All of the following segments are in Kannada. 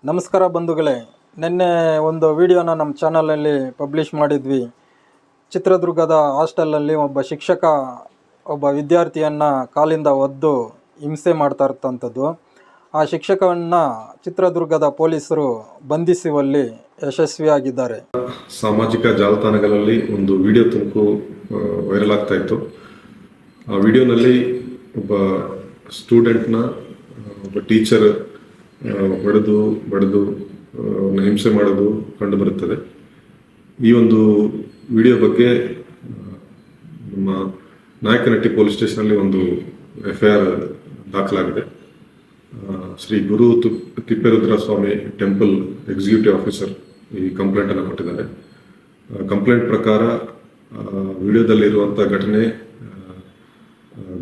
ನಮಸ್ಕಾರ ಬಂಧುಗಳೇ, ನಿನ್ನೆ ಒಂದು ವಿಡಿಯೋನ ನಮ್ಮ ಚಾನಲಲ್ಲಿ ಪಬ್ಲಿಷ್ ಮಾಡಿದ್ವಿ. ಚಿತ್ರದುರ್ಗದ ಹಾಸ್ಟೆಲಲ್ಲಿ ಒಬ್ಬ ಶಿಕ್ಷಕ ಒಬ್ಬ ವಿದ್ಯಾರ್ಥಿಯನ್ನು ಕಾಲಿಂದ ಒದ್ದು ಹಿಂಸೆ ಮಾಡ್ತಾ ಇರ್ತಂಥದ್ದು. ಆ ಶಿಕ್ಷಕವನ್ನು ಚಿತ್ರದುರ್ಗದ ಪೊಲೀಸರು ಬಂಧಿಸುವಲ್ಲಿ ಯಶಸ್ವಿಯಾಗಿದ್ದಾರೆ. ಸಾಮಾಜಿಕ ಜಾಲತಾಣಗಳಲ್ಲಿ ಒಂದು ವಿಡಿಯೋ ತುಣುಕು ವೈರಲ್ ಆಗ್ತಾ ಇತ್ತು. ಆ ವಿಡಿಯೋನಲ್ಲಿ ಒಬ್ಬ ಸ್ಟೂಡೆಂಟ್ನ ಒಬ್ಬ ಟೀಚರ್ ಬಡಿದು ಹಿಂಸೆ ಮಾಡೋದು ಕಂಡು ಬರುತ್ತದೆ. ಈ ಒಂದು ವಿಡಿಯೋ ಬಗ್ಗೆ ನಮ್ಮ ನಾಯಕನಹಟ್ಟಿ ಪೊಲೀಸ್ ಸ್ಟೇಷನಲ್ಲಿ ಒಂದು FIR ದಾಖಲಾಗಿದೆ. ಶ್ರೀ ಗುರು ತಿಪ್ಪೇರುದ್ರ ಸ್ವಾಮಿ ಟೆಂಪಲ್ ಎಕ್ಸಿಕ್ಯೂಟಿವ್ ಆಫೀಸರ್ ಈ ಕಂಪ್ಲೇಂಟ್ ಅನ್ನು ಕೊಟ್ಟಿದ್ದಾರೆ. ಕಂಪ್ಲೇಂಟ್ ಪ್ರಕಾರ ವಿಡಿಯೋದಲ್ಲಿರುವಂಥ ಘಟನೆ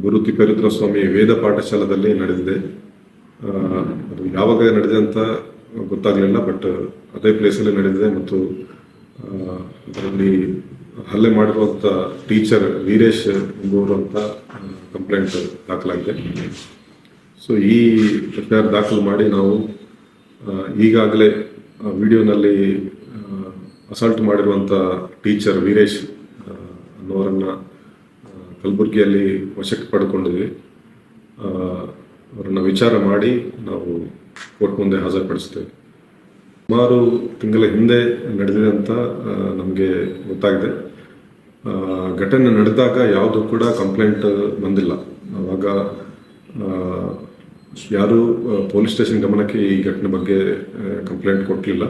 ಗುರು ತಿಪ್ಪೇರುದ್ರ ಸ್ವಾಮಿ ವೇದ ಪಾಠಶಾಲದಲ್ಲಿ ನಡೆದಿದೆ. ಅದು ಯಾವಾಗ ನಡೆದಿದೆ ಅಂತ ಗೊತ್ತಾಗಲಿಲ್ಲ, ಬಟ್ ಅದೇ ಪ್ಲೇಸಲ್ಲಿ ನಡೆದಿದೆ ಮತ್ತು ಅದರಲ್ಲಿ ಹಲ್ಲೆ ಮಾಡಿರುವಂಥ ಟೀಚರ್ ವೀರೇಶ್ ಎಂಬುವರು ಅಂತ ಕಂಪ್ಲೇಂಟ್ ದಾಖಲಾಗಿದೆ. ಸೊ ಈ FIR ದಾಖಲು ಮಾಡಿ ನಾವು ಈಗಾಗಲೇ ವಿಡಿಯೋನಲ್ಲಿ ಅಸಾಲ್ಟ್ ಮಾಡಿರುವಂಥ ಟೀಚರ್ ವೀರೇಶ್ ಅನ್ನೋರನ್ನು ಕಲಬುರಗಿಯಲ್ಲಿ ವಶಕ್ಕೆ ಪಡೆದುಕೊಂಡಿದ್ವಿ. ಅವರನ್ನು ವಿಚಾರ ಮಾಡಿ ನಾವು ಕೋರ್ಟ್ ಮುಂದೆ ಹಾಜರುಪಡಿಸ್ತೇವೆ. ಸುಮಾರು ತಿಂಗಳ ಹಿಂದೆ ನಡೆದಿದೆ ಅಂತ ನಮಗೆ ಗೊತ್ತಾಗಿದೆ. ಘಟನೆ ನಡೆದಾಗ ಯಾವುದೂ ಕೂಡ ಕಂಪ್ಲೇಂಟ್ ಬಂದಿಲ್ಲ. ಆವಾಗ ಯಾರೂ ಪೊಲೀಸ್ ಸ್ಟೇಷನ್ ಗಮನಕ್ಕೆ ಈ ಘಟನೆ ಬಗ್ಗೆ ಕಂಪ್ಲೇಂಟ್ ಕೊಟ್ಟಲಿಲ್ಲ.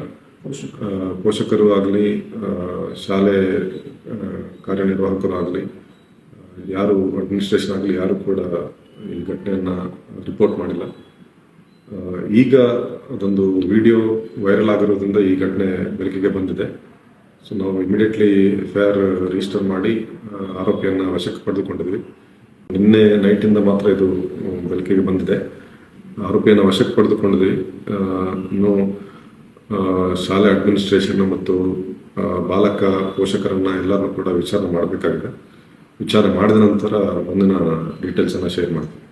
ಪೋಷಕರು ಆಗಲಿ, ಶಾಲೆ ಕಾರ್ಯನಿರ್ವಾಹಕರು ಆಗಲಿ, ಯಾರು ಅಡ್ಮಿನಿಸ್ಟ್ರೇಷನ್ ಆಗಲಿ ಯಾರು ಕೂಡ ಈ ಘಟನೆಯನ್ನು ರಿಪೋರ್ಟ್ ಮಾಡಿಲ್ಲ. ಈಗ ಅದೊಂದು ವಿಡಿಯೋ ವೈರಲ್ ಆಗಿರೋದ್ರಿಂದ ಈ ಘಟನೆ ಬೆಳಕಿಗೆ ಬಂದಿದೆ. ಸೊ ನಾವು ಇಮಿಡಿಯೇಟ್ಲಿ FIR ರಿಜಿಸ್ಟರ್ ಮಾಡಿ ಆರೋಪಿಯನ್ನು ವಶಕ್ಕೆ ಪಡೆದುಕೊಂಡಿದ್ವಿ. ನಿನ್ನೆ ನೈಟಿಂದ ಮಾತ್ರ ಇದು ಬೆಳಕಿಗೆ ಬಂದಿದೆ. ಆರೋಪಿಯನ್ನು ವಶಕ್ಕೆ ಪಡೆದುಕೊಂಡಿದ್ವಿ. ಇನ್ನು ಶಾಲೆ ಅಡ್ಮಿನಿಸ್ಟ್ರೇಷನ್ ಮತ್ತು ಬಾಲಕ ಪೋಷಕರನ್ನು ಎಲ್ಲರನ್ನೂ ಕೂಡ ವಿಚಾರ ಮಾಡಬೇಕಾಗಿದೆ. ವಿಚಾರ ಮಾಡಿದ ನಂತರ ಮುಂದಿನ ಡೀಟೇಲ್ಸನ್ನು ಶೇರ್ ಮಾಡ್ತೀನಿ.